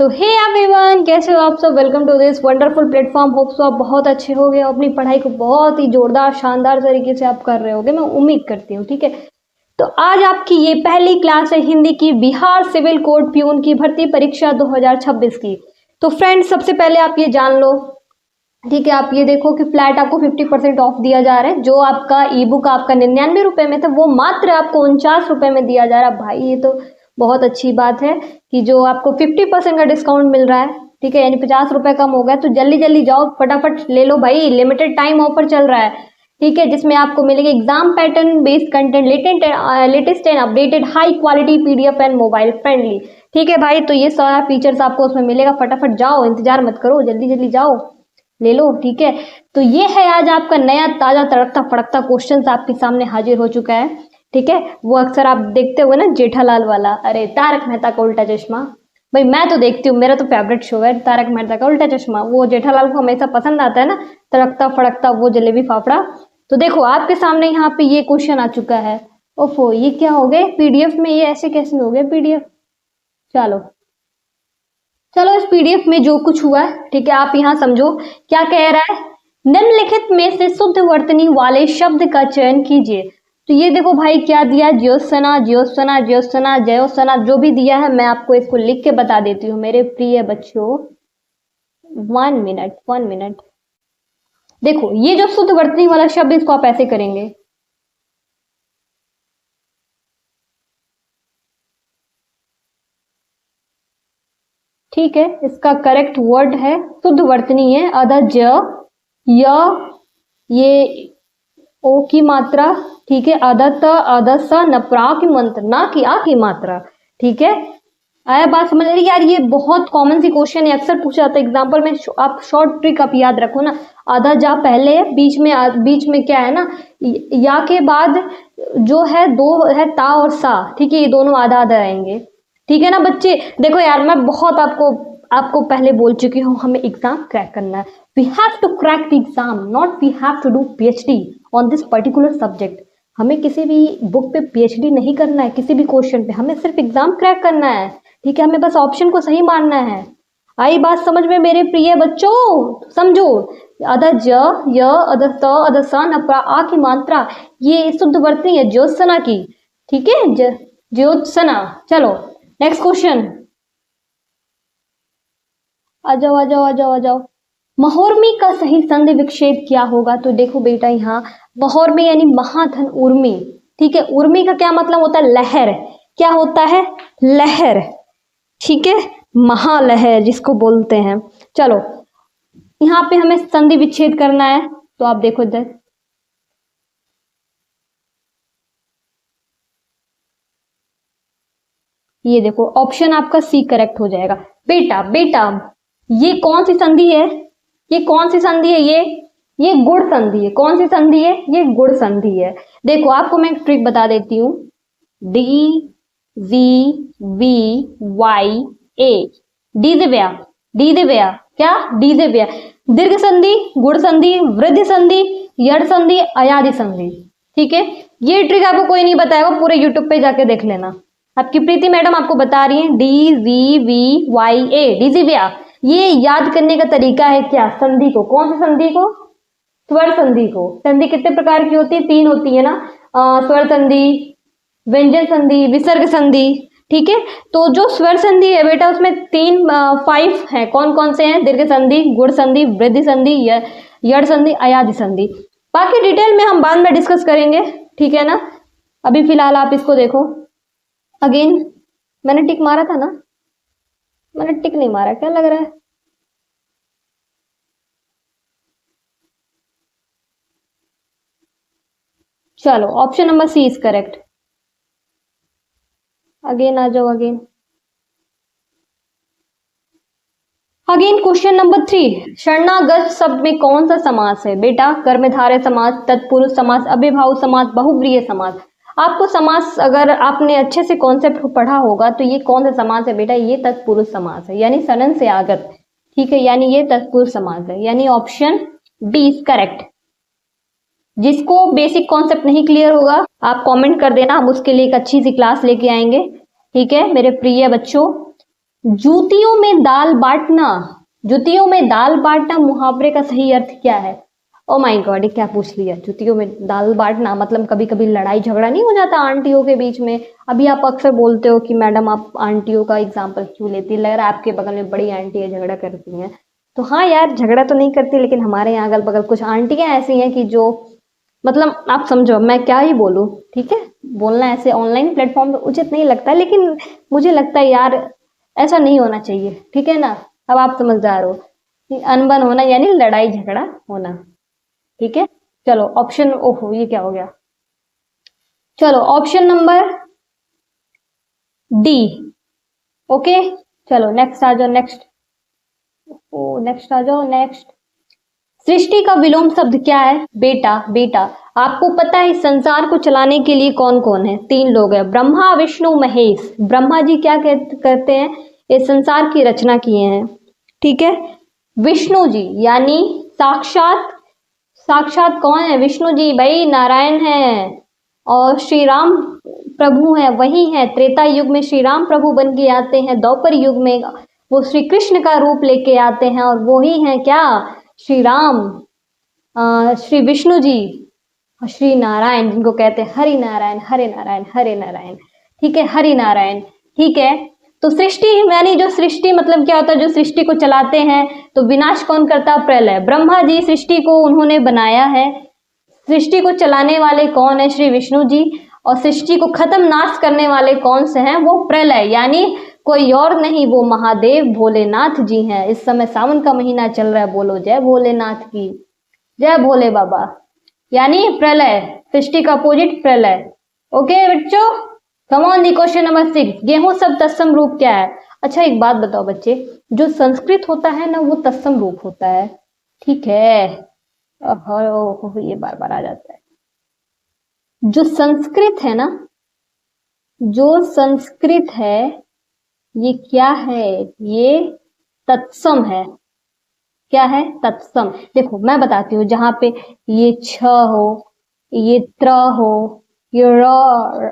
तो hey everyone, कैसे हो आप सब। Welcome to this wonderful platform. Hope so आप बहुत अच्छे हो गए, अपनी पढ़ाई को बहुत ही जोरदार शानदार तरीके से आप कर रहे होगे, मैं उम्मीद करती हूँ। ठीक है, तो आज आपकी ये पहली क्लास है हिंदी की बिहार सिविल कोड प्यून की भर्ती परीक्षा 2026 की। तो फ्रेंड्स, सबसे पहले आप ये जान लो, ठीक है, आप ये देखो कि फ्लैट आपको 50% ऑफ दिया जा रहा है। जो आपका ई बुक आपका 99 रुपए में था, वो मात्र आपको 49 रुपए में दिया जा रहा है। भाई ये तो बहुत अच्छी बात है कि जो आपको 50% का डिस्काउंट मिल रहा है। ठीक है, यानी 50 रुपए कम हो गया। तो जल्दी जल्दी जाओ, फटाफट ले लो भाई, लिमिटेड टाइम ऑफर चल रहा है। ठीक है, जिसमें आपको मिलेगा exam pattern based content, latest and updated high quality PDF and mobile friendly. ठीक है भाई, तो ये सारा फीचर्स आपको उसमें मिलेगा। फटाफट जाओ, इंतजार मत करो, जल्दी जल्दी जाओ, ले लो। ठीक है, तो ये है आज आपका नया ताजा तड़कता फड़कता क्वेश्चन आपके सामने हाजिर हो चुका है। ठीक है, वो अक्सर आप देखते हुए ना, जेठालाल वाला, अरे तारक मेहता का उल्टा चश्मा। भाई मैं तो देखती हूँ, मेरा तो फेवरेट शो है तारक मेहता का उल्टा चश्मा। वो जेठालाल को हमेशा पसंद आता है ना, तड़कता फड़कता वो जलेबी फाफड़ा। तो देखो आपके सामने यहाँ पे ये क्वेश्चन आ चुका है। ओफो, ये क्या हो गए पीडीएफ में, ये ऐसे कैसे हो गए पीडीएफ। चलो चलो, इस पीडीएफ में जो कुछ हुआ है, ठीक है, आप यहाँ समझो क्या कह रहा है। निम्नलिखित में से शुद्ध वर्तनी वाले शब्द का चयन कीजिए। तो ये देखो भाई क्या दिया, ज्योत्सना ज्योत्सना ज्योत्सना ज्योत्सना, जो भी दिया है मैं आपको इसको लिख के बता देती हूँ मेरे प्रिय बच्चों। 1 मिनट देखो, ये जो शुद्ध वर्तनी वाला शब्द, इसको आप ऐसे करेंगे, ठीक है। इसका करेक्ट वर्ड है शुद्ध वर्तनी है अध ज य, ये ओ की मात्रा, ठीक है, अदत अदस नप्रा की मंत्र, ना की आ की मात्रा। ठीक है, आया बात समझ रही यार। ये बहुत कॉमन सी क्वेश्चन है, अक्सर पूछा जाता है एग्जाम्पल में। आप शॉर्ट ट्रिक आप याद रखो ना, आधा जा पहले, बीच में क्या है ना, या के बाद जो है दो है ता और सा। ठीक है, ये दोनों आधा आधा आएंगे। ठीक है ना बच्चे। देखो यार, मैं बहुत आपको पहले बोल चुकी हूँ, हमें एग्जाम क्रैक करना है। We have to crack the exam, not we have to do PhD on this particular subject. हमें किसी भी बुक पे पीएचडी नहीं करना है, किसी भी क्वेश्चन पे, हमें सिर्फ एग्जाम क्रैक करना है। ठीक है, हमें बस ऑप्शन को सही मानना है। आई बात समझ में मेरे प्रिय बच्चों, समझो। अध ज य अध त अध स न प्रा आ की मात्रा, ये शुद्ध वर्तनी है ज्योत्सना की। ठीक है, ज्योत्सना। चलो नेक्स्ट क्वेश्चन, आ जाओ आ जाओ आ जाओ आ जाओ। महोर्मी का सही संधि विक्षेप क्या होगा। तो देखो बेटा, यहाँ महोर्मी यानी महाधन उर्मी। ठीक है, उर्मी का क्या मतलब होता है, लहर। क्या होता है, लहर। ठीक है, महालहर जिसको बोलते हैं। चलो यहाँ पे हमें संधि विच्छेद करना है, तो आप देखो इधर, ये देखो ऑप्शन आपका सी करेक्ट हो जाएगा। बेटा ये कौन सी संधि है, ये कौन सी संधि है, ये गुण संधि है। कौन सी संधि है, ये गुण संधि है। देखो आपको मैं एक ट्रिक बता देती हूँ, D V V Y A, D Divya क्या, डी दिव्या, दीर्घ संधि, गुण संधि, वृद्धि संधि, यड़ संधि, अयादि संधि। ठीक है, ये ट्रिक आपको कोई नहीं बताएगा, पूरे यूट्यूब पे जाके देख लेना। आपकी प्रीति मैडम आपको बता रही है, D V V Y A, D Divya. ये याद करने का तरीका है क्या, संधि को। कौन सी संधि को, स्वर संधि को। संधि कितने प्रकार की होती है, 3 होती है ना, स्वर संधि, व्यंजन संधि, विसर्ग संधि। ठीक है, तो जो स्वर संधि है बेटा, उसमें 5 है। कौन कौन से हैं, दीर्घ संधि, गुण संधि, वृद्धि संधि, यड़ संधि, अयादि संधि। बाकी डिटेल में हम बाद में डिस्कस करेंगे। ठीक है ना, अभी फिलहाल आप इसको देखो। अगेन मैंने टिक मारा था ना, मैंने टिक नहीं मारा, क्या लग रहा है। चलो option number C is correct. Again आ जाओ, अगेन क्वेश्चन नंबर 3, शरणागत शब्द में कौन सा समास है। बेटा कर्मधारय समास, तत्पुरुष समास, अव्ययभाव समास, बहुव्रीहि समास। आपको समास अगर आपने अच्छे से कॉन्सेप्ट को पढ़ा होगा, तो ये कौन सा समास है बेटा, ये तत्पुरुष समास है, यानी सनन से आगत। ठीक है, यानी ये तत्पुरुष समास है, यानी ऑप्शन बी इज करेक्ट। जिसको बेसिक कॉन्सेप्ट नहीं क्लियर होगा, आप कमेंट कर देना, हम उसके लिए एक अच्छी सी क्लास लेके आएंगे। ठीक है मेरे प्रिय बच्चों, जूतियों में दाल बांटना, जूतियों में दाल बांटना मुहावरे का सही अर्थ क्या है? ओ माय गॉड, ये क्या पूछ लिया, जूतियों में दाल बांटना मतलब कभी कभी लड़ाई झगड़ा नहीं हो जाता आंटियों के बीच में। अभी आप अक्सर बोलते हो कि मैडम आप आंटियों का एग्जाम्पल क्यों लेती, लग रहा है आपके बगल में बड़ी आंटी है झगड़ा करती हैं। तो हाँ यार, झगड़ा तो नहीं करती, लेकिन हमारे यहाँ अगल बगल कुछ आंटियां ऐसी हैं कि जो मतलब आप समझो मैं क्या ही बोलूँ, ठीक है। बोलना ऐसे ऑनलाइन प्लेटफॉर्म पे उचित नहीं लगता, लेकिन मुझे लगता है यार ऐसा नहीं होना चाहिए, ठीक है ना। अब आप समझदार हो कि अनबन होना यानी लड़ाई झगड़ा होना, ठीक है। चलो ऑप्शन, ओहो ये क्या हो गया, चलो ऑप्शन नंबर डी। ओके, चलो नेक्स्ट आ जाओ, नेक्स्ट। ओ नेक्स्ट आ जाओ, नेक्स्ट। सृष्टि का विलोम शब्द क्या है? बेटा, बेटा। आपको पता है इस संसार को चलाने के लिए कौन कौन है? 3 लोग हैं, ब्रह्मा विष्णु महेश। ब्रह्मा जी क्या करते हैं? इस संसार की रचना किए हैं, ठीक है। विष्णु जी यानी साक्षात, साक्षात कौन है? विष्णु जी भाई, नारायण है। और श्री राम प्रभु हैं, वही हैं, त्रेता युग में श्री राम प्रभु बन के आते हैं, द्वापर युग में वो श्री कृष्ण का रूप लेके आते हैं, और वो ही हैं क्या? श्री राम, श्री विष्णु जी, श्री नारायण, जिनको कहते हैं हरि नारायण, हरे नारायण, हरे नारायण, ठीक है, हरि नारायण, ठीक है। तो सृष्टि यानी जो सृष्टि मतलब क्या होता है? जो सृष्टि को चलाते हैं। तो विनाश कौन करता? प्रलय। ब्रह्मा जी सृष्टि को उन्होंने बनाया है। सृष्टि को चलाने वाले कौन है? श्री विष्णु जी। और सृष्टि को खत्म नाश करने वाले कौन से हैं? वो प्रलय, यानी कोई और नहीं, वो महादेव भोलेनाथ जी हैं। इस समय सावन का महीना चल रहा है, बोलो जय भोलेनाथ की, जय भोले बाबा। यानी प्रलय, सृष्टि का अपोजिट प्रलय। ओके बच्चों, come on the question number 6। गेहूं सब तत्सम रूप क्या है? अच्छा एक बात बताओ बच्चे, जो संस्कृत होता है ना वो तत्सम रूप होता है, ठीक है। ओहो, ये बार बार आ जाता है। जो संस्कृत है ना, जो संस्कृत है, ये क्या है? ये तत्सम है। क्या है? तत्सम। देखो मैं बताती हूँ, जहां पे ये छ हो, ये त्र हो, ये र,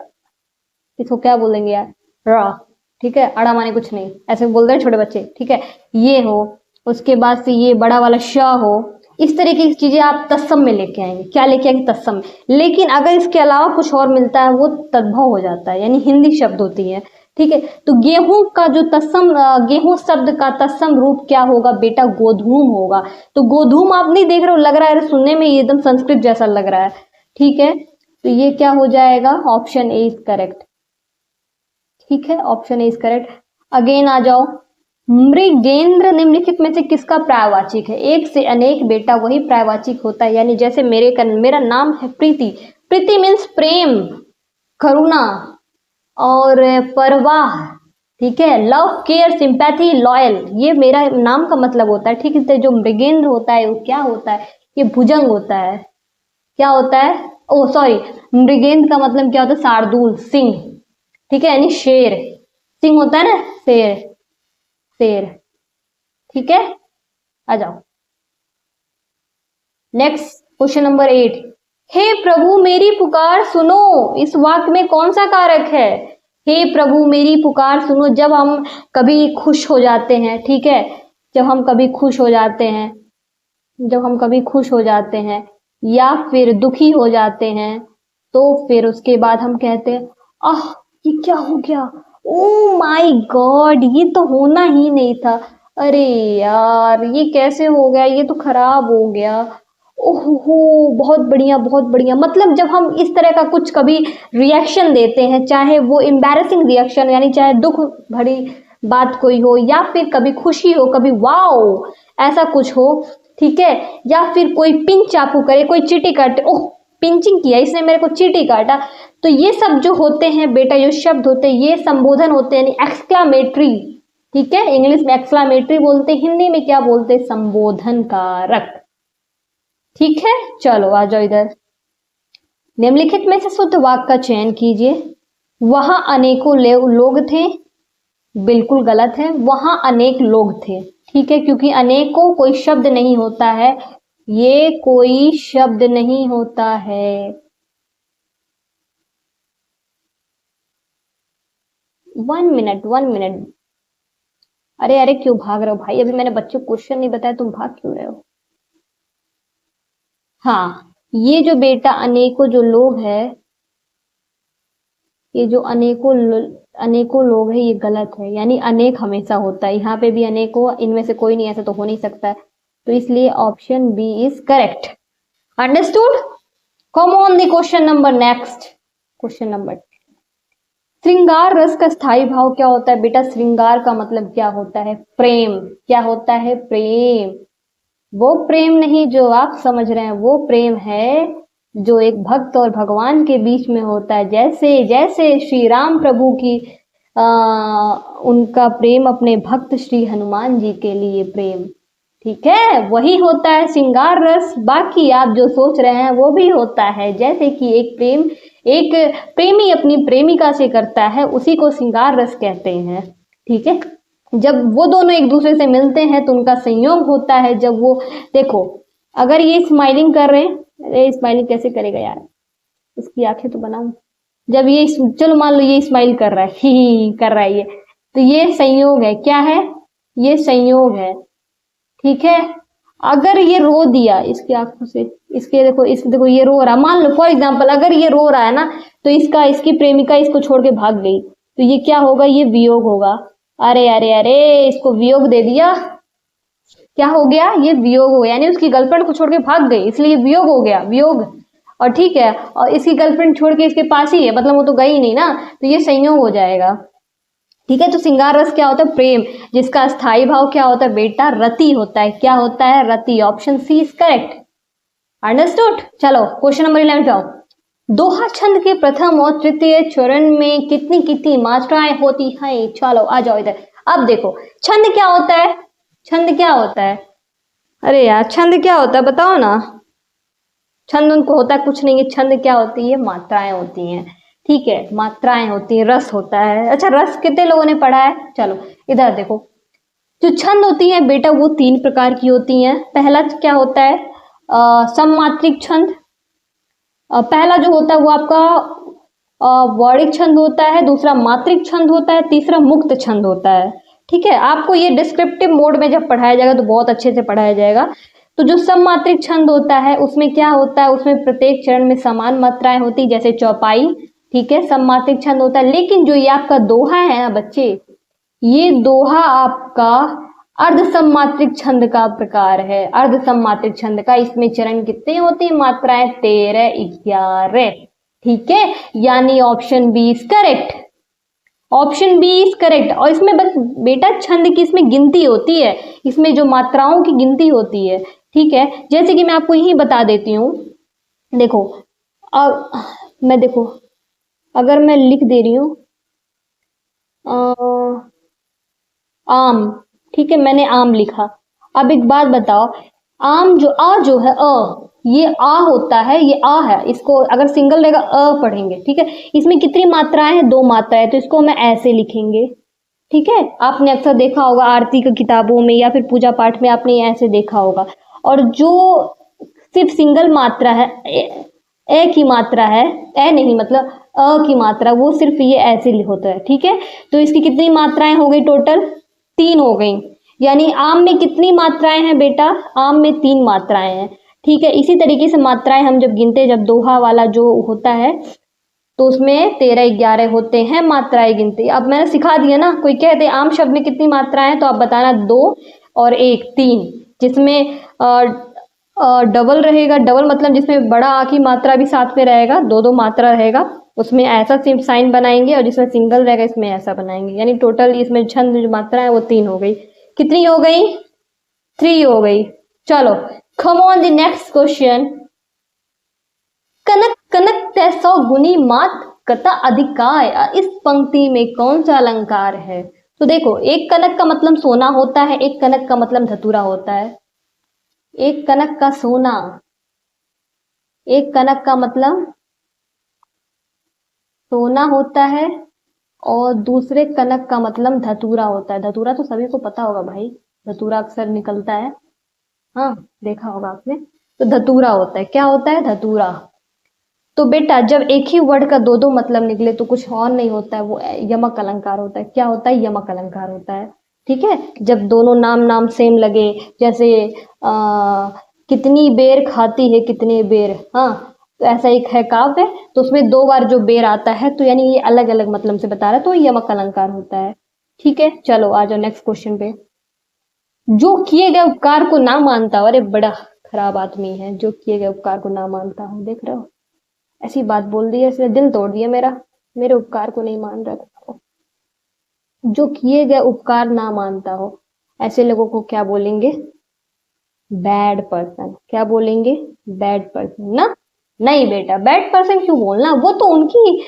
इसको क्या बोलेंगे यार? र, ठीक है। अड़ा माने कुछ नहीं, ऐसे बोल रहे हैं छोटे बच्चे, ठीक है। ये हो, उसके बाद से ये बड़ा वाला श हो, इस तरीके की चीजें आप तत्सम में लेके आएंगे। क्या लेके आएंगे? तत्सम में। लेकिन अगर इसके अलावा कुछ और मिलता है वो तद्भव हो जाता है, यानी हिंदी शब्द होती है, ठीक है। तो गेहूं का जो तत्सम, गेहूं शब्द का तत्सम रूप क्या होगा बेटा? गोधूम होगा। तो गोधूम आप नहीं देख रहे हो, लग रहा है सुनने में ये एकदम संस्कृत जैसा लग रहा है, ठीक है। तो ये क्या हो जाएगा? ऑप्शन ए इज करेक्ट, ठीक है, option A is correct. Again आ जाओ, मृगेंद्र निम्नलिखित में से किसका प्रायवाचिक है? एक से अनेक बेटा वही प्रायवाचिक होता है। यानी जैसे मेरा नाम है प्रीति, प्रीति मीन्स प्रेम, करुणा और परवाह, ठीक है, लव केयर सिंपैथी लॉयल, ये मेरा नाम का मतलब होता है, ठीक है। जो मृगेंद्र होता है वो क्या होता है? ये भुजंग होता है। क्या होता है? ओ सॉरी, मृगेंद्र का मतलब क्या होता है? शार्दूल, सिंह, ठीक है, यानी शेर। सिंह होता है ना, शेर, शेर, ठीक है। आ जाओ नेक्स्ट, क्वेश्चन नंबर 8। हे प्रभु मेरी पुकार सुनो, इस वाक्य में कौन सा कारक है? हे प्रभु मेरी पुकार सुनो, जब हम कभी खुश हो जाते हैं, ठीक है, जब हम कभी खुश हो जाते हैं, जब हम कभी खुश हो जाते हैं या फिर दुखी हो जाते हैं, तो फिर उसके बाद हम कहते हैं आह ये क्या हो गया, ओ माय गॉड ये तो होना ही नहीं था, अरे यार ये कैसे हो गया, ये तो खराब हो गया, ओहो बहुत बढ़िया बहुत बढ़िया। मतलब जब हम इस तरह का कुछ कभी रिएक्शन देते हैं, चाहे वो एम्बैरेसिंग रिएक्शन यानी चाहे दुख भरी बात कोई हो, या फिर कभी खुशी हो, कभी वाओ ऐसा कुछ हो, ठीक है, या फिर कोई पिंच आपको करे, कोई चीटी काटे, ओह पिंचिंग किया इसने मेरे को, चीटी काटा, तो ये सब जो होते हैं बेटा, जो शब्द होते हैं ये संबोधन होते हैं, यानी एक्सक्लामेटरी, ठीक है, इंग्लिश में एक्सक्लामेटरी बोलते हैं, हिंदी में क्या बोलते हैं? संबोधन कारक, ठीक है। चलो आ जाओ इधर, निम्नलिखित में से शुद्ध वाक्य का चयन कीजिए। वहां अनेकों लोग थे, बिल्कुल गलत है, वहां अनेक लोग थे, ठीक है, क्योंकि अनेकों कोई शब्द नहीं होता है, ये कोई शब्द नहीं होता है। 1 मिनट 1 मिनट, अरे अरे क्यों भाग रहे हो भाई, अभी मैंने बच्चों को क्वेश्चन नहीं बताया, तुम भाग क्यों रहे हो। हाँ, ये जो बेटा अनेकों जो लोग है, ये जो अनेकों लोग है, ये गलत है। यानी अनेक हमेशा होता है, यहाँ पे भी अनेकों, इनमें से कोई नहीं, ऐसा तो हो नहीं सकता है। तो इसलिए option B is correct. Understood. Come on the question number next. Question number, श्रृंगार रस का स्थायी भाव क्या होता है बेटा। श्रृंगार का मतलब क्या होता है, प्रेम। क्या होता है, प्रेम। वो प्रेम नहीं जो आप समझ रहे हैं, वो प्रेम है जो एक भक्त और भगवान के बीच में होता है। जैसे जैसे श्री राम प्रभु की आ, उनका प्रेम अपने भक्त श्री हनुमान जी के लिए प्रेम, ठीक है, वही होता है श्रृंगार रस। बाकी आप जो सोच रहे हैं वो भी होता है। जैसे कि एक प्रेमी अपनी प्रेमिका से करता है, उसी को श्रृंगार रस कहते हैं, ठीक है। जब वो दोनों एक दूसरे से मिलते हैं तो उनका संयोग होता है। जब वो, देखो, अगर ये स्माइलिंग कर रहे हैं, अरे स्माइलिंग कैसे करेगा यार, इसकी आंखें तो बनाऊं। जब ये, चलो मान लो ये स्माइल कर रहा है, ही कर रहा है ये, तो ये संयोग है। क्या है, ये संयोग है, ठीक है। अगर ये रो दिया इसकी आंखों से, इसके देखो ये रो रहा, मान लो फॉर एग्जांपल अगर ये रो रहा है ना, तो इसकी प्रेमिका इसको छोड़ के भाग गई, तो ये क्या होगा, ये वियोग होगा। अरे अरे अरे, इसको वियोग दे दिया, क्या हो गया, ये वियोग हो गया। यानी उसकी गर्लफ्रेंड को छोड़ के भाग गई, इसलिए वियोग हो गया, वियोग। और ठीक है, और इसकी गर्लफ्रेंड छोड़ के इसके पास ही है, मतलब वो तो गई नहीं ना, तो ये संयोग हो जाएगा, ठीक है। तो श्रृंगार रस क्या होता है, प्रेम, जिसका स्थायी भाव क्या होता है बेटा, रति होता है। क्या होता है, Rati. Option C is correct. Understood. चलो क्वेश्चन नंबर 11 जाओ। दोहा छंद के प्रथम और तृतीय चरण में कितनी कितनी मात्राएं होती हैं। चलो आ जाओ इधर। अब देखो छंद क्या होता है, छंद क्या होता है, अरे यार छंद क्या होता है बताओ ना। छंद उनको होता है कुछ नहीं है, छंद क्या होती है, मात्राएं होती हैं, ठीक है, मात्राएं होती है, रस होता है। अच्छा रस कितने लोगों ने पढ़ा है, चलो इधर देखो। जो छंद होती है बेटा वो 3 प्रकार की होती हैं। पहला क्या होता है, सममात्रिक छंद। पहला जो होता है वो आपका वर्णिक छंद होता है, दूसरा मात्रिक छंद होता है, तीसरा मुक्त छंद होता है, ठीक है। आपको ये डिस्क्रिप्टिव मोड में जब पढ़ाया जाएगा तो बहुत अच्छे से पढ़ाया जाएगा। तो जो सममात्रिक छंद होता है उसमें क्या होता है, उसमें प्रत्येक चरण में समान मात्राएं होती, जैसे चौपाई, ठीक है, सममात्रिक छंद होता है। लेकिन जो ये आपका दोहा है ना बच्चे, ये दोहा आपका अर्ध सममात्रिक छंद का प्रकार है। अर्ध सममात्रिक छंद का, इसमें चरण कितने होते हैं, मात्राएं 13, 11, ठीक है। यानी option B is correct. Option B is correct. और इसमें बस बेटा छंद की इसमें गिनती होती है, इसमें जो मात्राओं की गिनती होती है, ठीक है। जैसे कि मैं आपको यही बता देती हूँ, देखो अब मैं देखो, अगर मैं लिख दे रही हूँ आम, ठीक है, मैंने आम लिखा। अब एक बात बताओ, आम जो जो है ये आ होता है, ये आ है, इसको अगर सिंगल रहेगा पढ़ेंगे, ठीक है। इसमें कितनी मात्राएं हैं, 2 मात्राएं, तो इसको मैं ऐसे लिखेंगे, ठीक है। आपने अक्सर देखा होगा आरती की किताबों में या फिर पूजा पाठ में आपने ऐसे देखा होगा। और जो सिर्फ सिंगल मात्रा है, ए की मात्रा है, ए नहीं मतलब की मात्रा, वो सिर्फ ये ऐसे होता है, ठीक है। तो इसकी कितनी मात्राएं हो गई, टोटल 3 हो गई। यानी आम में कितनी मात्राएं हैं बेटा, आम में 3 मात्राएं हैं, ठीक है। इसी तरीके से मात्राएं हम जब गिनते हैं, जब दोहा वाला जो होता है तो उसमें 13, 11 होते हैं मात्राएं गिनती। अब मैंने सिखा दिया ना, कोई कहते आम शब्द में कितनी मात्राएं हैं, तो आप बताना 2 और 1, 3, जिसमें डबल रहेगा, डबल मतलब जिसमें बड़ा आ की मात्रा भी साथ में रहेगा, 2 मात्रा रहेगा, उसमें ऐसा साइन बनाएंगे, और जिसमें सिंगल रहेगा इसमें ऐसा बनाएंगे। यानी टोटल इसमें छंद जो मात्रा है वो 3 हो गई। कितनी हो गई, 3 हो गई। चलो come on the next question. कनक कनक तैसौ गुनी मात कता अधिकाय, इस पंक्ति में कौन सा अलंकार है। तो देखो, एक कनक का मतलब सोना होता है, एक कनक का मतलब धतूरा होता है। एक कनक का सोना, एक कनक का मतलब सोना होता है, और दूसरे कनक का मतलब धतूरा होता है। धतूरा तो सभी को पता होगा भाई, धतूरा अक्सर निकलता है, हाँ देखा होगा आपने। तो धतूरा होता है, क्या होता है, धतूरा। तो बेटा जब एक ही वर्ड का 2 मतलब निकले तो कुछ और नहीं होता है, वो यमक अलंकार होता है। क्या होता है, यमक अलंकार होता है, ठीक है, जब दोनों नाम नाम सेम लगे, जैसे कितनी बेर खाती है कितने बेर, हाँ, तो ऐसा एक है काव्य, तो उसमें 2 बार जो बेर आता है तो यानी ये अलग अलग मतलब से बता रहा है, तो यमक अलंकार होता है। ठीक है, चलो आ जाओ नेक्स्ट क्वेश्चन पे। जो किए गए उपकार को ना मानता हो, अरे बड़ा खराब आदमी है, जो किए गए उपकार को ना मानता हो, देख रहे हो ऐसी बात बोल दी है, इसने दिल तोड़ दिया मेरा, मेरे उपकार को नहीं मान रहा था। जो किए गए उपकार ना मानता हो, ऐसे लोगों को क्या बोलेंगे? Bad person. क्या बोलेंगे? बैड पर्सन ना? नहीं बेटा, बैड पर्सन क्यों बोलना, वो तो उनकी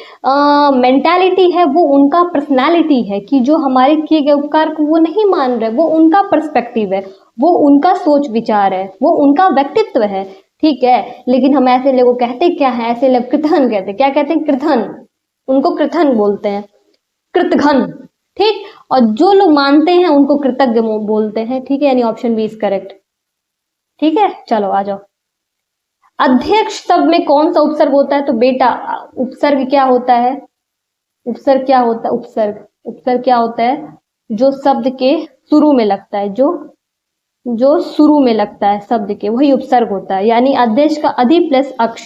मेंटालिटी है, वो उनका पर्सनालिटी है कि जो हमारे किए गए उपकार को वो नहीं मान रहे, वो उनका पर्सपेक्टिव है, वो उनका सोच विचार है, वो उनका व्यक्तित्व है। ठीक है, लेकिन हम ऐसे लोगों कहते क्या है, ऐसे लोग कृतघ्न कहते, क्या कहते हैं? कृतघ्न, उनको कृतघ्न बोलते हैं, कृतघ्न। ठीक, और जो लोग मानते हैं उनको कृतज्ञ बोलते हैं। ठीक है, यानी ऑप्शन बी इज करेक्ट। ठीक है, चलो आ जाओ। अध्यक्ष शब्द में कौन सा उपसर्ग होता है? तो बेटा उपसर्ग क्या होता है? उपसर्ग क्या होता है? उपसर्ग क्या होता है? जो शब्द के शुरू में लगता है, जो शुरू में लगता है शब्द के, वही उपसर्ग होता है। यानी अध्यक्ष का अधि प्लस अक्ष,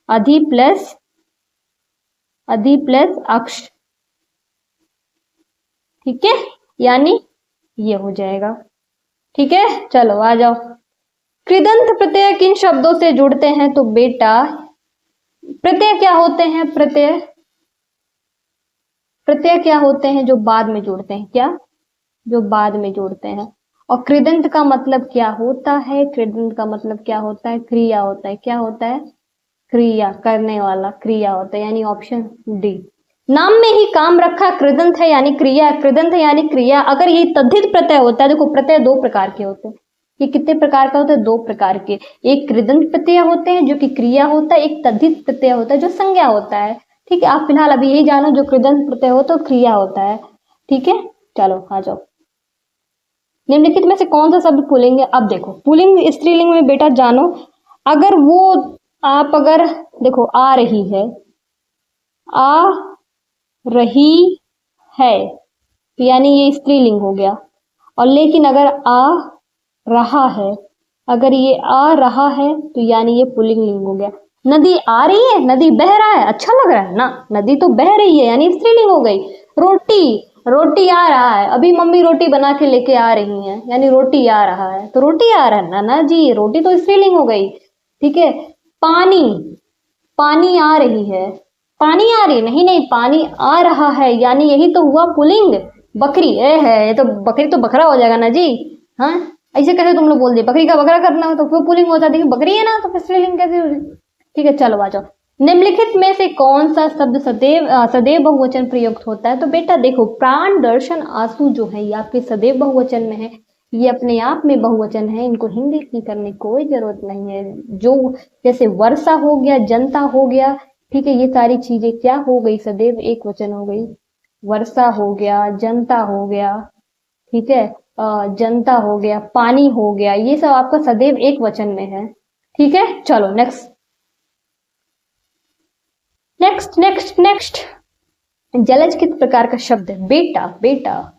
अधि प्लस अक्ष, ठीक है, यानी ये हो जाएगा। ठीक है, चलो आ जाओ। कृदंत प्रत्यय किन शब्दों से जुड़ते हैं? तो बेटा प्रत्यय क्या होते हैं? प्रत्यय क्या होते हैं? जो बाद में जुड़ते हैं। क्या? जो बाद में जुड़ते हैं। और कृदंत का मतलब क्या होता है? कृदंत का मतलब क्या होता है? क्रिया होता है। क्या होता है? क्रिया, करने वाला, क्रिया होता है, यानी ऑप्शन डी। नाम में ही काम रखा कृदंत है यानी क्रिया, कृदंत है यानी क्रिया। अगर ये तद्धित प्रत्यय होता है, देखो प्रत्यय 2 प्रकार के होते हैं, ये कितने प्रकार का होता है? 2 प्रकार के। एक कृदंत प्रत्यय होते हैं जो कि क्रिया होता है, एक तद्धित प्रत्यय होता है जो संज्ञा होता है। ठीक है, आप फिलहाल अभी यही जानो, जो कृदंत प्रत्यय हो तो क्रिया होता है। ठीक है, चलो आ जाओ। निम्नलिखित में से कौन सा शब्द पुल्लिंग है? अब देखो, पुल्लिंग स्त्रीलिंग में बेटा जानो, अगर वो आप अगर देखो आ रही है, आ रही है तो यानी ये स्त्रीलिंग हो गया। और लेकिन अगर आ रहा है, अगर ये आ रहा है तो यानी ये पुल्लिंग लिंग हो गया। नदी आ रही है, नदी बह रहा है, अच्छा लग रहा है ना, नदी तो बह रही है यानी स्त्रीलिंग हो गई। रोटी आ रहा है, अभी मम्मी रोटी बना के लेके आ रही हैं, यानी रोटी आ रहा है, तो रोटी आ रहा है ना जी, रोटी तो स्त्रीलिंग हो गई। ठीक है, पानी आ रही है, पानी आ रही है, नहीं पानी आ रहा है, यानी यही तो हुआ पुल्लिंग। बकरी है, ये तो बकरी तो बकरा हो जाएगा ना जी। हाँ, ऐसे कैसे तुम लोग बोल दिए? बकरी का बकरा करना हो तो फिर पुल्लिंग हो जाती है, बकरी है ना, तो फिर स्त्रीलिंग कैसे हो? ठीक है, चलो आ जाओ। निम्नलिखित में से कौन सा शब्द सदैव बहुवचन प्रयुक्त होता है? तो बेटा देखो, प्राण, दर्शन, आंसू जो है ये आपके सदैव बहुवचन में है, ये अपने आप में बहुवचन है, इनको हिंदी की करने की कोई जरूरत नहीं है। जो जैसे वर्षा हो गया, जनता हो गया, ठीक है, ये सारी चीजें क्या हो गई? सदैव एक वचन हो गई। वर्षा हो गया, जनता हो गया, ठीक है, जनता हो गया, पानी हो गया, ये सब आपका सदैव एक वचन में है। ठीक है, चलो नेक्स्ट नेक्स्ट नेक्स्ट नेक्स्ट। जलज किस प्रकार का शब्द है? बेटा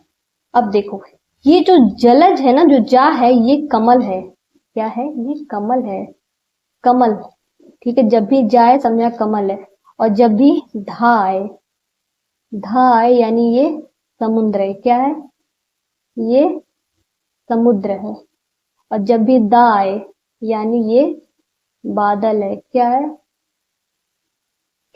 अब देखो, ये जो जलज है ना, जो जा है, ये कमल है। क्या है? ये कमल है, कमल। ठीक है, जब भी जाए समझा कमल है, और जब भी धा आए यानी ये समुद्र है। क्या है? ये समुद्र है। और जब भी दा आए यानी ये बादल है। क्या है?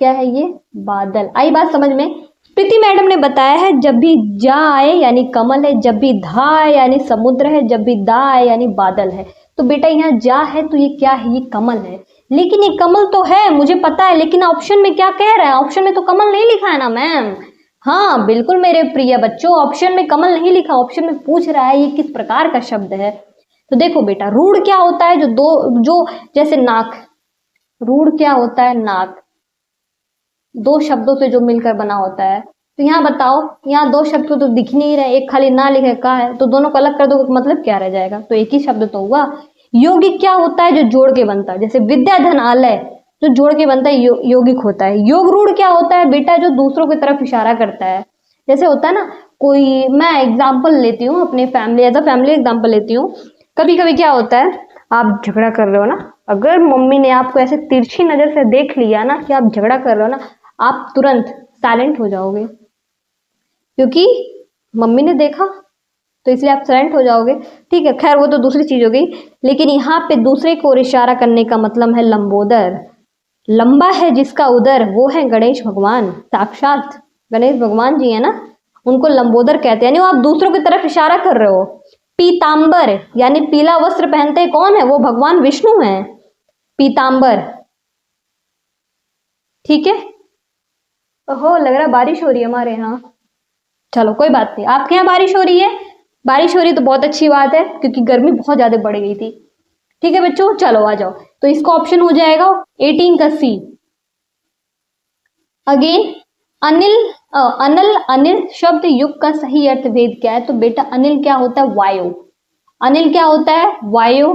क्या है? ये बादल। आई बात समझ में? प्रीति मैडम ने बताया है, जब भी जा आए यानी कमल है, जब भी धा आए यानी समुद्र है, जब भी दा आए यानी बादल है। तो बेटा यहाँ जा है तो ये क्या है? ये कमल है। लेकिन ये कमल तो है, मुझे पता है, लेकिन ऑप्शन में क्या कह रहा है? ऑप्शन में तो कमल नहीं लिखा है ना मैम। हाँ बिल्कुल मेरे प्रिय बच्चों, ऑप्शन में कमल नहीं लिखा, ऑप्शन में पूछ रहा है ये किस प्रकार का शब्द है। तो देखो बेटा, रूढ़ क्या होता है? जो जैसे नाक, रूढ़ क्या होता है? नाक, 2 शब्दों से जो मिलकर बना होता है। तो यहाँ बताओ, यहाँ 2 शब्द तो दिख नहीं रहे, एक खाली ना लिखे का है, तो दोनों को अलग कर दो, मतलब क्या रह जाएगा? तो एक ही शब्द तो हुआ। यौगिक क्या होता है? जो जोड़ के बनता है, जैसे विद्या धन आलय, जो जोड़ के बनता है यौगिक होता है। योग रूढ़ क्या होता है बेटा? जो दूसरों की तरफ इशारा करता है, जैसे होता है ना कोई, मैं एग्जाम्पल लेती हूँ अपने family, as a family example लेती हूँ। कभी कभी क्या होता है, आप झगड़ा कर रहे हो ना, अगर मम्मी ने आपको ऐसे तिरछी नजर से देख लिया ना कि आप झगड़ा कर रहे हो ना, आप तुरंत साइलेंट हो जाओगे, क्योंकि मम्मी ने देखा तो इसलिए आप साइलेंट हो जाओगे। ठीक है, खैर वो तो दूसरी चीज हो गई, लेकिन यहाँ पे दूसरे को इशारा करने का मतलब है लंबोदर। लंबा है जिसका उदर, वो है गणेश भगवान, साक्षात गणेश भगवान जी है ना, उनको लंबोदर कहते हैं। यानी वो आप दूसरों की तरफ इशारा कर रहे हो। पीतांबर यानी पीला वस्त्र पहनते कौन है, वो भगवान विष्णु हैं, पीतांबर। ठीक है, ओहो लग रहा है बारिश हो रही है हमारे यहाँ। चलो कोई बात नहीं, आपके यहाँ बारिश हो रही है, बारिश हो रही तो बहुत अच्छी बात है, क्योंकि गर्मी बहुत ज्यादा बढ़ गई थी। ठीक है बच्चों, चलो आ जाओ, तो इसका ऑप्शन हो जाएगा 18 का सी। अगेन अनिल, अनल अनिल शब्द युग का सही अर्थ भेद क्या है, तो बेटा अनिल क्या होता है, वायु। अनिल क्या होता है, वायु।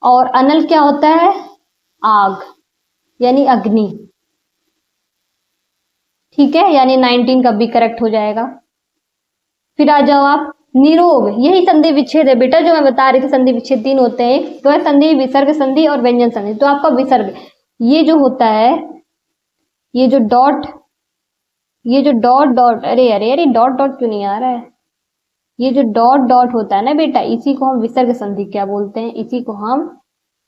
और अनल क्या होता है, आग यानी अग्नि। ठीक है, यानी 19 का बी करेक्ट हो जाएगा। फिर आ जाओ आप, निरोग, यही संधि विच्छेद है बेटा, जो मैं बता रही थी, संधि विच्छेद 3 होते हैं, स्वर संधि, विसर्ग संधि और व्यंजन संधि। तो आपका विसर्ग, ये जो होता है, ये जो डॉट, ये जो डॉट डॉट, अरे अरे अरे डॉट डॉट क्यों नहीं आ रहा है, ये जो डॉट डॉट होता है ना बेटा, इसी को हम विसर्ग संधि क्या बोलते हैं, इसी को हम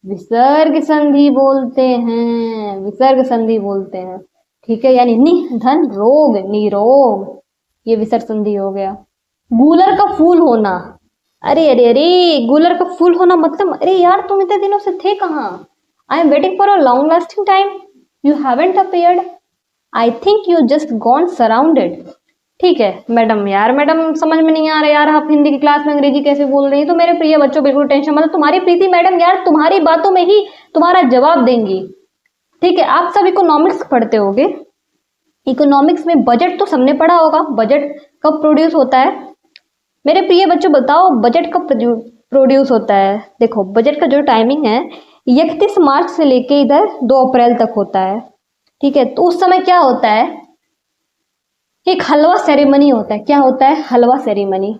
विसर्ग संधि बोलते हैं, विसर्ग संधि बोलते हैं। ठीक है, यानी निधन रोग, निरोग, ये विसर्ग संधि हो गया। गूलर का फूल होना, अरे अरे अरे गूलर का फूल होना मतलब, अरे यार तुम इतने दिनों से थे कहाँ, I am waiting for a long lasting time, you haven't appeared, I think you just gone surrounded. ठीक है मैडम, यार मैडम समझ में नहीं आ रहा यार, आप हिंदी की क्लास में अंग्रेजी कैसे बोल रही हैं। तो मेरे प्रिय बच्चों बिल्कुल टेंशन मत, तुम्हारी प्रीति मैडम यार तुम्हारी बातों में ही तुम्हारा जवाब देंगी। ठीक है, आप सब इकोनॉमिक्स पढ़ते होगे, इकोनॉमिक्स में बजट तो सबने पढ़ा होगा, बजट कब प्रोड्यूस होता है मेरे प्रिय बच्चों, बताओ बजट कब प्रोड्यूस होता है। देखो बजट का जो टाइमिंग है 31 मार्च से लेके इधर 2 अप्रैल तक होता है। ठीक है, तो उस समय क्या होता है, एक हलवा सेरेमनी होता है। क्या होता है, हलवा सेरेमनी।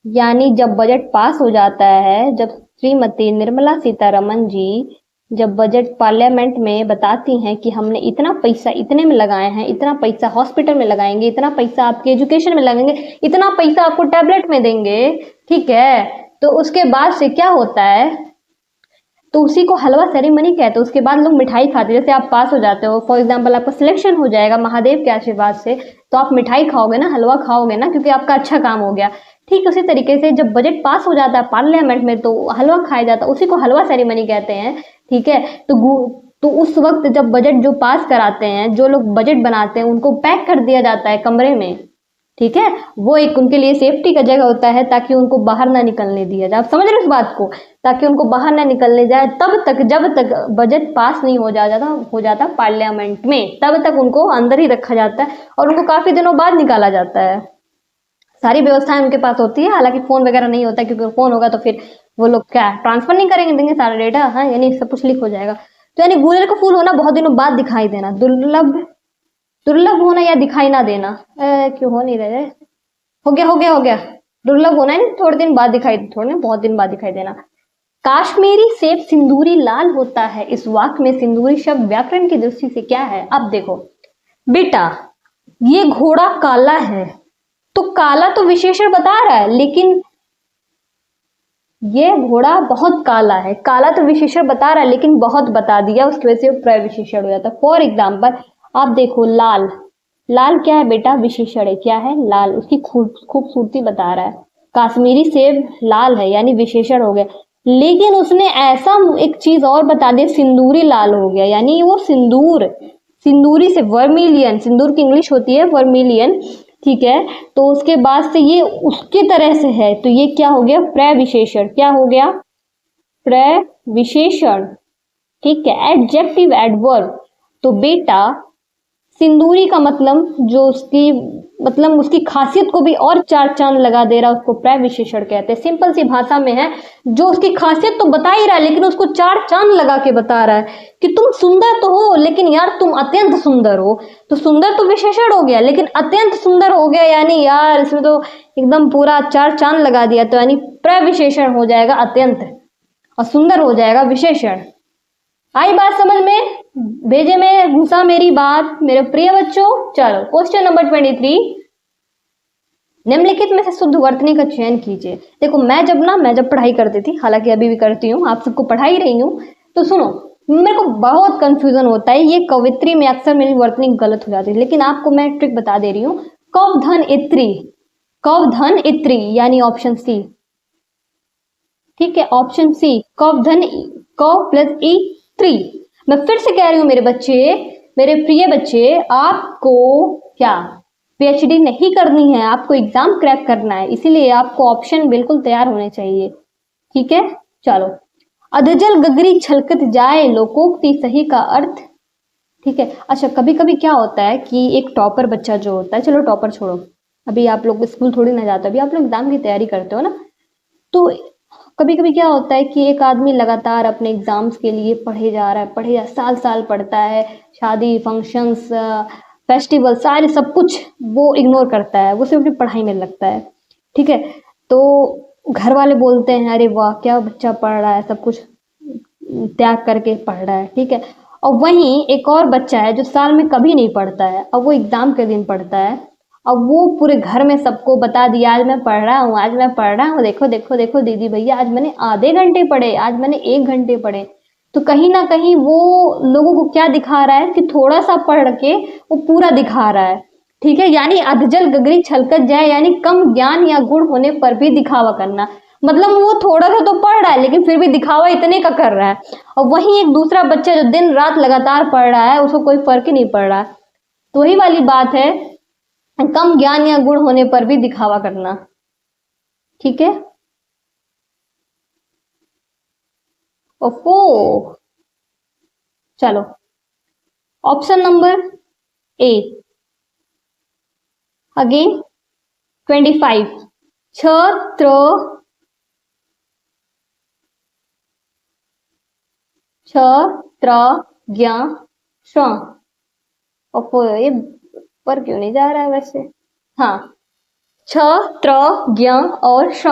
यानी जब बजट पास हो जाता है, जब श्रीमती निर्मला सीतारमन जी जब बजट पार्लियामेंट में बताती हैं कि हमने इतना पैसा इतने में लगाए हैं, इतना पैसा हॉस्पिटल में लगाएंगे, इतना पैसा आपके एजुकेशन में लगाएंगे, इतना पैसा आपको टैबलेट में देंगे। ठीक है, तो उसके बाद से क्या होता है, तो उसी को हलवा सेरेमनी कहते हैं। उसके बाद लोग मिठाई खाते हैं, जैसे आप पास हो जाते हो, फॉर एग्जाम्पल आपका सिलेक्शन हो जाएगा महादेव के आशीर्वाद से, तो आप मिठाई खाओगे ना, हलवा खाओगे ना, क्योंकि आपका अच्छा काम हो गया। ठीक उसी तरीके से जब बजट पास हो जाता है पार्लियामेंट में, तो हलवा खाया जाता है, उसी को हलवा सेरेमनी कहते हैं। ठीक है, तो उस वक्त जब बजट जो पास कराते हैं, जो लोग बजट बनाते हैं, उनको पैक कर दिया जाता है कमरे में। ठीक है, वो एक उनके लिए सेफ्टी का जगह होता है, ताकि उनको बाहर ना निकलने दिया जाए। आप समझ रहे हो इस बात को, ताकि उनको बाहर ना निकलने जाए तब तक, जब तक बजट पास नहीं हो जाता पार्लियामेंट में, तब तक उनको अंदर ही रखा जाता है, और उनको काफी दिनों बाद निकाला जाता है। सारी व्यवस्थाएं उनके पास होती है, हालांकि फोन वगैरह नहीं होता, क्योंकि फोन होगा तो फिर वो लोग क्या ट्रांसफर नहीं करेंगे, देंगे सारा डेटा, हाँ यानी सब कुछ लीक हो जाएगा। तो यानी गूलर का फूल होना, बहुत दिनों बाद दिखाई देना, दुर्लभ, दुर्लभ होना या दिखाई ना देना, क्यों हो नहीं रहे, हो गया हो गया हो गया, दुर्लभ होना है, थोड़े दिन बाद दिखाई, थोड़े बहुत दिन बाद दिखाई देना। काश्मीरी सेब सिंदूरी लाल होता है, इस वाक्य में सिंदूरी शब्द व्याकरण की दृष्टि से क्या है। अब देखो बेटा, ये घोड़ा काला है, तो काला तो विशेषण बता रहा है, लेकिन ये घोड़ा बहुत काला है, काला तो विशेषण बता रहा है, लेकिन बहुत बता दिया, उसकी वजह से प्रय विशेषण हो जाता है। फॉर एग्जाम्पल आप देखो, लाल, लाल क्या है बेटा, विशेषण है, क्या है, लाल, उसकी खूबसूरती बता रहा है। काश्मीरी सेब लाल है, यानी विशेषण हो गया, लेकिन उसने ऐसा एक चीज और बता दी, सिंदूरी लाल हो गया, यानी वो सिंदूर, सिंदूरी से वर्मिलियन, सिंदूर की इंग्लिश होती है वर्मिलियन। ठीक है, तो उसके बाद से ये उसकी तरह से है, तो ये क्या हो गया, प्रविशेषण, क्या हो गया, प्रविशेषण। ठीक है, एडजेक्टिव एडवर्ब। तो बेटा सिंदूरी का मतलब जो उसकी मतलब उसकी खासियत को भी और चार चांद लगा दे रहा है, उसको प्रविशेषण कहते हैं। सिंपल सी भाषा में है, जो उसकी खासियत तो बता ही रहा है लेकिन उसको चार चांद लगा के बता रहा है कि तुम सुंदर तो हो लेकिन यार तुम अत्यंत सुंदर हो। तो सुंदर तो विशेषण हो गया, लेकिन अत्यंत सुंदर हो गया, यानी यार इसमें तो एकदम पूरा चार चांद लगा दिया, तो यानी प्रविशेषण हो जाएगा अत्यंत और सुंदर हो जाएगा विशेषण। आई बात समझ में? भेजे में घुसा मेरी बात मेरे प्रिय बच्चों। चलो क्वेश्चन नंबर 23, निम्नलिखित में से शुद्ध वर्तनी का चयन कीजिए। देखो मैं जब पढ़ाई करती थी, हालांकि अभी भी करती हूँ, आप सबको पढ़ा ही रही हूँ, तो सुनो मेरे को बहुत कंफ्यूजन होता है, ये कवित्री में अक्सर मेरी वर्तनी गलत हो जाती है, लेकिन आपको मैं ट्रिक बता दे रही हूँ। कव धन इत्री यानी ऑप्शन सी, ठीक है, ऑप्शन सी कव प्लस ई त्री। मैं फिर से कह रही हूं मेरे बच्चे, मेरे प्रिय बच्चे, आपको क्या पीएचडी नहीं करनी है, आपको एग्जाम क्रैक करना है, इसीलिए आपको ऑप्शन बिल्कुल तैयार होने चाहिए, ठीक है। चलो, अधजल गगरी छलकत जाए लोकोक्ति सही का अर्थ, ठीक है। अच्छा, कभी कभी क्या होता है कि एक टॉपर बच्चा जो होता है, चलो टॉपर छोड़ो, अभी आप लोग स्कूल थोड़ी ना जाते, अभी आप लोग एग्जाम की तैयारी करते हो ना, तो कभी कभी क्या होता है कि एक आदमी लगातार अपने एग्जाम्स के लिए पढ़े जा रहा है, साल साल पढ़ता है, शादी फंक्शंस फेस्टिवल सारे सब कुछ वो इग्नोर करता है, वो सिर्फ अपनी पढ़ाई में लगता है, ठीक है। तो घर वाले बोलते हैं अरे वाह क्या बच्चा पढ़ रहा है, सब कुछ त्याग करके पढ़ रहा है, ठीक है। और वहीं एक और बच्चा है जो साल में कभी नहीं पढ़ता है, अब वो एग्जाम के दिन पढ़ता है, अब वो पूरे घर में सबको बता दिया आज मैं पढ़ रहा हूँ, आज मैं पढ़ रहा हूँ, देखो देखो देखो दीदी भैया आज मैंने आधे घंटे पढ़े, आज मैंने 1 घंटे पढ़े। तो कहीं ना कहीं वो लोगों को क्या दिखा रहा है कि थोड़ा सा पढ़ के वो पूरा दिखा रहा है, ठीक है। यानी अधजल गगरी छलकत जाए, यानी कम ज्ञान या गुण होने पर भी दिखावा करना, मतलब वो थोड़ा सा तो पढ़ रहा है लेकिन फिर भी दिखावा इतने का कर रहा है। और वहीं एक दूसरा बच्चा जो दिन रात लगातार पढ़ रहा है, उसको कोई फर्क ही नहीं पड़ रहा है। तो वही वाली बात है, कम ज्ञान या गुण होने पर भी दिखावा करना, ठीक है। ओफो, चलो ऑप्शन नंबर ए अगेन 25, छत्र ज्ञ श। ओफो, ये पर क्यों नहीं जा रहा है वैसे? हाँ, छ त्र ज्ञ और श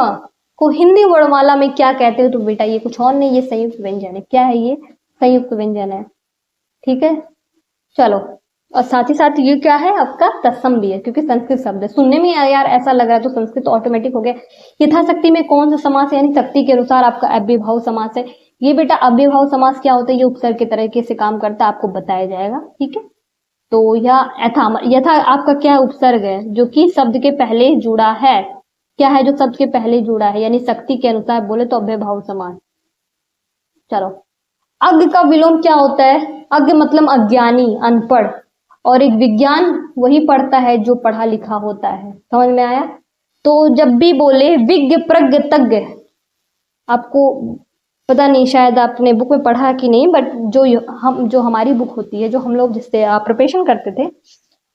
को हिंदी वर्णमाला में क्या कहते हो? तो बेटा ये कुछ और नहीं, ये संयुक्त व्यंजन है। क्या है ये? संयुक्त व्यंजन है, ठीक है। चलो, और साथ ही साथ ये क्या है आपका? तत्सम भी है, क्योंकि संस्कृत शब्द है। सुनने में यार ऐसा लग रहा है तो संस्कृत तो ऑटोमेटिक हो गया। यथाशक्ति में कौन सा समास है? यानी शक्ति के अनुसार आपका अव्ययभाव समास है। ये बेटा अव्ययभाव समास क्या होता है? ये उपसर्ग के तरीके से काम करता है, आपको बताया जाएगा, ठीक है। तो यथा आपका क्या उपसर्ग है जो कि शब्द के पहले जुड़ा है। क्या है जो शब्द के पहले जुड़ा है? यानी शक्ति के अनुसार बोले तो अव्ययभाव समास। चलो, अज्ञ का विलोम क्या होता है? अज्ञ मतलब अज्ञानी, अनपढ़, और एक विज्ञान वही पढ़ता है जो पढ़ा लिखा होता है। समझ में आया? तो जब भी बोले विज्ञ प्रज्ञ तज्ञ, आपको पता नहीं शायद आपने बुक में पढ़ा कि नहीं, बट जो हमारी बुक होती है, जो हम लोग जिससे प्रिपरेशन करते थे,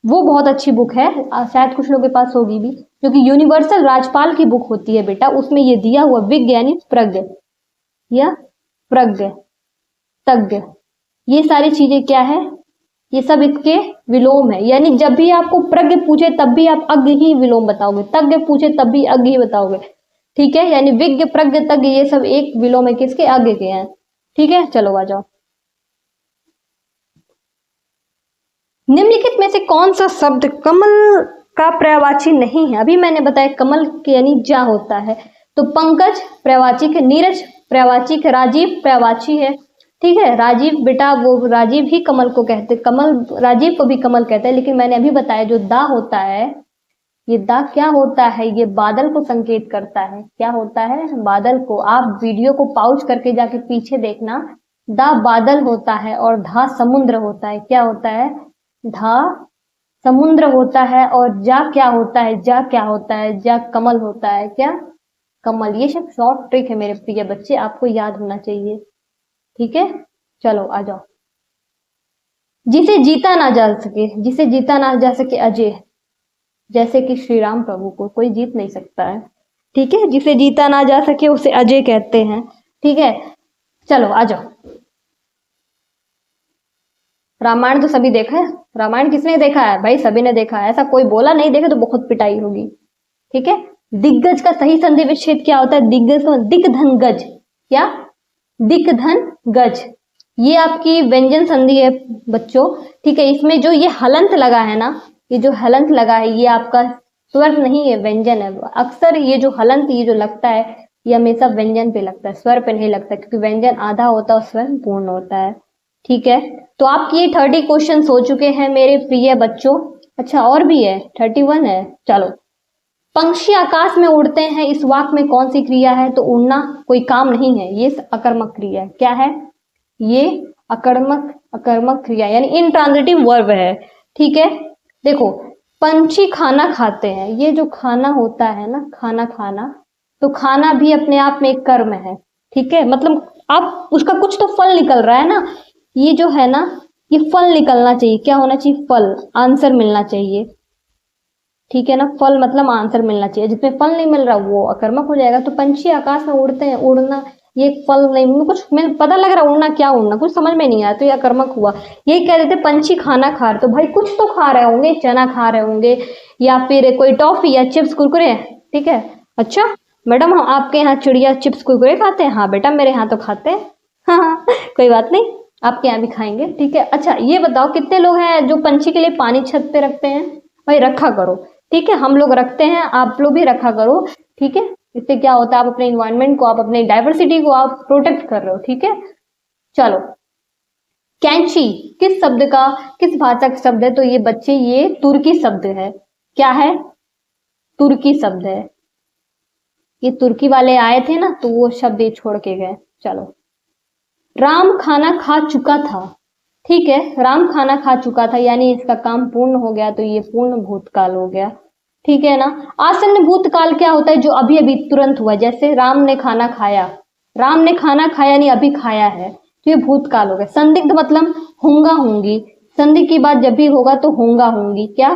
वो बहुत अच्छी बुक है, शायद कुछ लोगों के पास होगी भी, जो कि यूनिवर्सल राजपाल की बुक होती है बेटा। उसमें ये दिया हुआ विज्ञ यानी प्रज्ञ या प्रज्ञ तज्ञ, ये सारी चीजें क्या है? ये सब इसके विलोम है। यानी जब भी आपको प्रज्ञ पूछे तब भी आप अज्ञ ही विलोम बताओगे, तज्ञ पूछे तब भी अज्ञ ही बताओगे, ठीक है। यानी विज्ञ प्रज्ञ तज्ञ ये सब एक विलोम है, किसके? अज्ञ के हैं, ठीक है। चलो आ जाओ, निम्नलिखित में से कौन सा शब्द कमल का पर्यायवाची नहीं है? अभी मैंने बताया कमल के यानी जा होता है, तो पंकज पर्यायवाची है, नीरज पर्यायवाची है, राजीव पर्यायवाची है, ठीक है। राजीव बेटा वो राजीव ही कमल को कहते, कमल राजीव को भी कमल कहते हैं, लेकिन मैंने अभी बताया जो दा होता है, ये दा क्या होता है? ये बादल को संकेत करता है। क्या होता है? बादल को। आप वीडियो को पॉज करके जाके पीछे देखना, दा बादल होता है और धा समुद्र होता है। क्या होता है? धा समुद्र होता है। और जा क्या होता है? जा क्या होता है? जा कमल होता है। क्या? कमल। ये सब शॉर्ट ट्रिक है मेरे प्रिय बच्चे, आपको याद होना चाहिए, ठीक है। चलो आ जाओ, जिसे जीता ना जा सके, जिसे जीता ना जा सके अजय, जैसे कि श्री राम प्रभु को कोई जीत नहीं सकता है, ठीक है। जिसे जीता ना जा सके उसे अजय कहते हैं, ठीक है। चलो आ जाओ। रामायण तो सभी देखा है, रामायण किसने देखा है भाई? सभी ने देखा है, ऐसा कोई बोला नहीं देखे तो बहुत पिटाई होगी, ठीक है। दिग्गज का सही संधि विच्छेद क्या होता है? दिग्गज का दिक धन गज, क्या? दिक धन गज, ये आपकी व्यंजन संधि है बच्चों, ठीक है। इसमें जो ये हलंत लगा है ना, ये जो हलंत लगा है ये आपका स्वर नहीं है, व्यंजन है। अक्सर ये जो हलंत ये जो लगता है ये हमेशा व्यंजन पे लगता है, स्वर पे नहीं लगता, क्योंकि व्यंजन आधा होता है और स्वर पूर्ण होता है, ठीक है। तो आपके ये 30 क्वेश्चन हो चुके हैं मेरे प्रिय बच्चों। अच्छा और भी है, 31 है। चलो, पंक्षी आकाश में उड़ते हैं, इस वाक्य में कौन सी क्रिया है? तो उड़ना कोई काम नहीं है, ये अकर्मक क्रिया है। क्या है ये? अकर्मक क्रिया, यानी इंट्रांजिटिव वर्ब है, ठीक है। देखो, पंछी खाना खाते हैं, ये जो खाना होता है ना, खाना खाना, तो खाना भी अपने आप में एक कर्म है, ठीक है। मतलब आप उसका कुछ तो फल निकल रहा है ना, ये जो है ना, ये फल निकलना चाहिए। क्या होना चाहिए? फल, आंसर मिलना चाहिए, ठीक है ना। फल मतलब आंसर मिलना चाहिए, जिसमें फल नहीं मिल रहा वो अकर्मक हो जाएगा। तो पंछी आकाश में उड़ते हैं, उड़ना ये फल नहीं, कुछ मैं पता लग रहा उड़ना, क्या उड़ना कुछ समझ में नहीं आया, तो ये अकर्मक हुआ। ये कह देते पंछी खाना खा रहे, तो भाई कुछ तो खा रहे होंगे, चना खा रहे होंगे या फिर कोई टॉफी या चिप्स कुरकुरे, ठीक है। अच्छा मैडम, हम आपके यहाँ चिड़िया चिप्स कुरकुरे खाते हैं? हाँ बेटा मेरे यहाँ तो खाते हैं। हाँ कोई बात नहीं, आपके यहाँ भी खाएंगे, ठीक है। अच्छा ये बताओ, कितने लोग हैं जो पंछी के लिए पानी छत पे रखते हैं? भाई रखा करो, ठीक है। हम लोग रखते हैं, आप लोग भी रखा करो, ठीक है। इससे क्या होता है, आप अपने इन्वायरमेंट को, आप अपने डाइवर्सिटी को आप प्रोटेक्ट कर रहे हो, ठीक है। चलो, कैंची किस शब्द का, किस भाषा का शब्द है? तो ये बच्चे ये तुर्की शब्द है। क्या है? तुर्की शब्द है। ये तुर्की वाले आए थे ना, तो वो शब्द ये छोड़ के गए। चलो, राम खाना खा चुका था, ठीक है। राम खाना खा चुका था यानी इसका काम पूर्ण हो गया, तो ये पूर्ण भूतकाल हो गया, ठीक है ना। आसन्न भूतकाल क्या होता है? जो अभी अभी तुरंत हुआ, जैसे राम ने खाना खाया, राम ने खाना खाया नहीं अभी खाया है, तो ये भूतकाल हो गया। संदिग्ध मतलब होंगा होंगी, संधि की बात जब भी होगा तो होंगा होंगी, क्या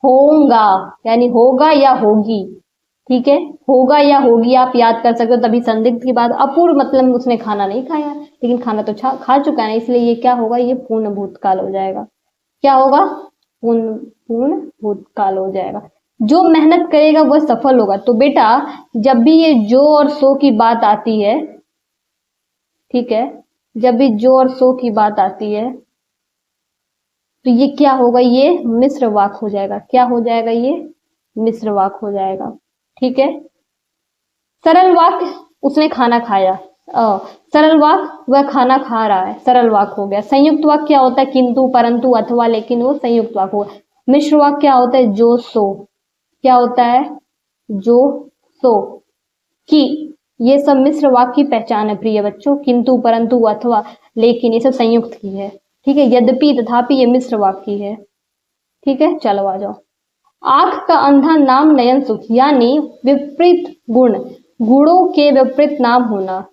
होगा, यानी होगा या होगी, ठीक है। होगा या होगी आप याद कर सकते हो, तभी संदिग्ध की बात। अपूर्व मतलब उसने खाना नहीं खाया, लेकिन खाना तो खा चुका है, इसलिए ये क्या होगा? ये पूर्ण भूतकाल हो जाएगा। क्या होगा? पूर्ण भूतकाल हो जाएगा। जो मेहनत करेगा वह सफल होगा। तो बेटा जब भी ये जो और सो की बात आती है, ठीक है, जब भी जो और सो की बात आती है तो ये क्या होगा? ये मिश्र वाक्य हो जाएगा। क्या हो जाएगा? ये मिश्र वाक्य हो जाएगा, ठीक है। सरल वाक्य, उसने खाना खाया, सरल वाक्य वह खाना खा रहा है, सरल वाक्य हो गया। संयुक्त वाक्य क्या होता है? किंतु, परंतु, अथवा, लेकिन, वो संयुक्त वाक्य होगा। मिश्र वाक्य क्या होता है? जो सो, क्या होता है? जो सो, कि, ये सब मिश्र वाक्य की पहचान है प्रिय बच्चों। किंतु, परंतु, अथवा, लेकिन, ये सब संयुक्त की है, ठीक है। यद्यपि, तथापि, ये मिश्र वाक्य की है, ठीक है। चलो आ जाओ। आंख का अंधा नाम नयन सुख, यानी विपरीत गुण, गुणों के विपरीत नाम होना,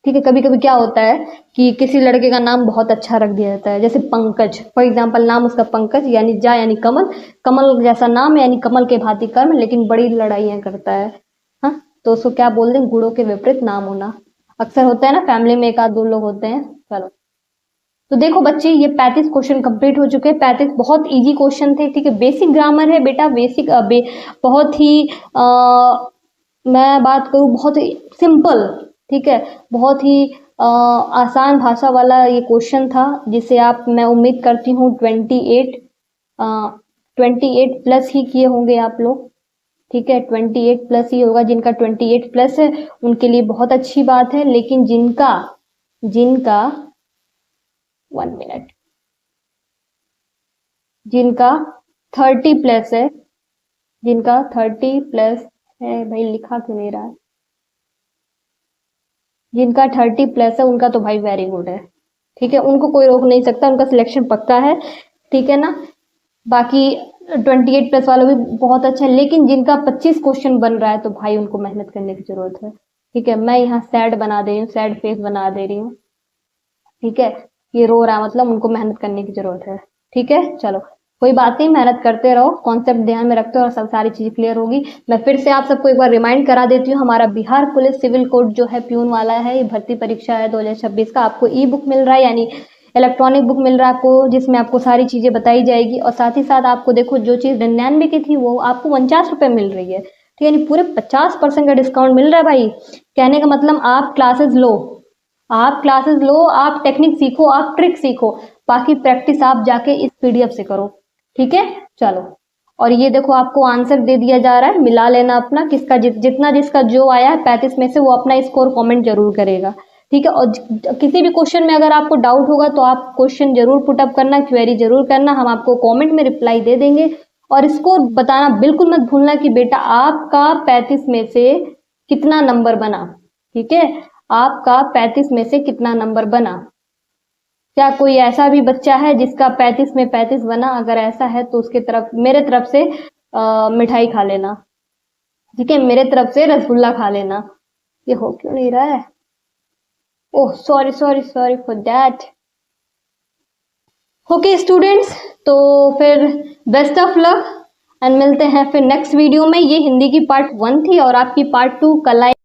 ठीक है। कभी कभी क्या होता है कि किसी लड़के का नाम बहुत अच्छा रख दिया जाता है, जैसे पंकज, फॉर एग्जाम्पल, नाम उसका पंकज, यानी जा यानी कमल, कमल जैसा नाम यानी कमल के भांति कर्म, लेकिन बड़ी लड़ाइयां करता है, हाँ, तो उसको क्या बोल दें? गुणों के विपरीत नाम होना। अक्सर होता है ना, फैमिली में एक आध दो लोग होते हैं। चलो, तो देखो बच्चे, ये 35 क्वेश्चन कंप्लीट हो चुके हैं। 35 बहुत इजी क्वेश्चन थे, ठीक है। बेसिक ग्रामर है बेटा, बेसिक बहुत ही मैं बात करूँ बहुत ही सिंपल, ठीक है, बहुत ही आसान भाषा वाला ये क्वेश्चन था, जिसे आप, मैं उम्मीद करती हूँ 28 प्लस ही किए होंगे आप लोग, ठीक है। 28 प्लस ही होगा, जिनका 28 प्लस है उनके लिए बहुत अच्छी बात है, लेकिन जिनका जिनका 1 मिनट, जिनका 30 प्लस है, जिनका 30 प्लस है, भाई लिखा क्यों नहीं रहा है, जिनका 30 प्लस है उनका तो भाई वेरी गुड है, ठीक है। उनको कोई रोक नहीं सकता, उनका सिलेक्शन पक्का है, ठीक है ना। बाकी 28 प्लस वालों भी बहुत अच्छा है, लेकिन जिनका 25 क्वेश्चन बन रहा है तो भाई उनको मेहनत करने की जरूरत है, ठीक है। मैं यहाँ सैड बना दे रही हूँ, सैड फेस बना दे रही हूँ, ठीक है। ये रो रहा मतलब उनको मेहनत करने की जरूरत है, ठीक है। चलो, कोई बात नहीं, मेहनत करते रहो, कॉन्सेप्ट ध्यान में रखते हो और सब सारी चीज़ें क्लियर होगी। मैं फिर से आप सबको एक बार रिमाइंड करा देती हूँ, हमारा बिहार पुलिस सिविल कोड जो है प्यून वाला है, ये भर्ती परीक्षा है 2026 का। आपको ई बुक मिल रहा है, यानी इलेक्ट्रॉनिक बुक मिल रहा है आपको, जिसमें आपको सारी चीज़ें बताई जाएगी। और साथ ही साथ आपको देखो, जो चीज़ 99 की थी वो आपको 49 रुपये मिल रही है, ठीक है, यानी पूरे 50% का डिस्काउंट मिल रहा है भाई। कहने का मतलब आप क्लासेस लो, आप क्लासेस लो, आप टेक्निक सीखो, आप ट्रिक सीखो, बाकी प्रैक्टिस आप जाके इस पीडीएफ से करो, ठीक है। चलो, और ये देखो आपको आंसर दे दिया जा रहा है, मिला लेना अपना, किसका जितना जिसका जो आया है 35 में से वो अपना स्कोर कमेंट जरूर करेगा, ठीक है। और किसी भी क्वेश्चन में अगर आपको डाउट होगा तो आप क्वेश्चन जरूर पुटअप करना, क्वेरी जरूर करना, हम आपको कमेंट में रिप्लाई दे देंगे। और स्कोर बताना बिल्कुल मत भूलना कि बेटा आपका 35 में से कितना नंबर बना, ठीक है, आपका 35 में से कितना नंबर बना। क्या कोई ऐसा भी बच्चा है जिसका 35 में 35 बना? अगर ऐसा है तो उसके तरफ, मेरे तरफ से मिठाई खा लेना, ठीक है, मेरे तरफ से रसगुल्ला खा लेना। ये हो क्यों नहीं रहा है? Oh sorry sorry sorry for that. Okay students, तो फिर बेस्ट ऑफ लक एंड मिलते हैं फिर नेक्स्ट वीडियो में। ये हिंदी की पार्ट 1 थी और आपकी पार्ट 2 कल आएगी।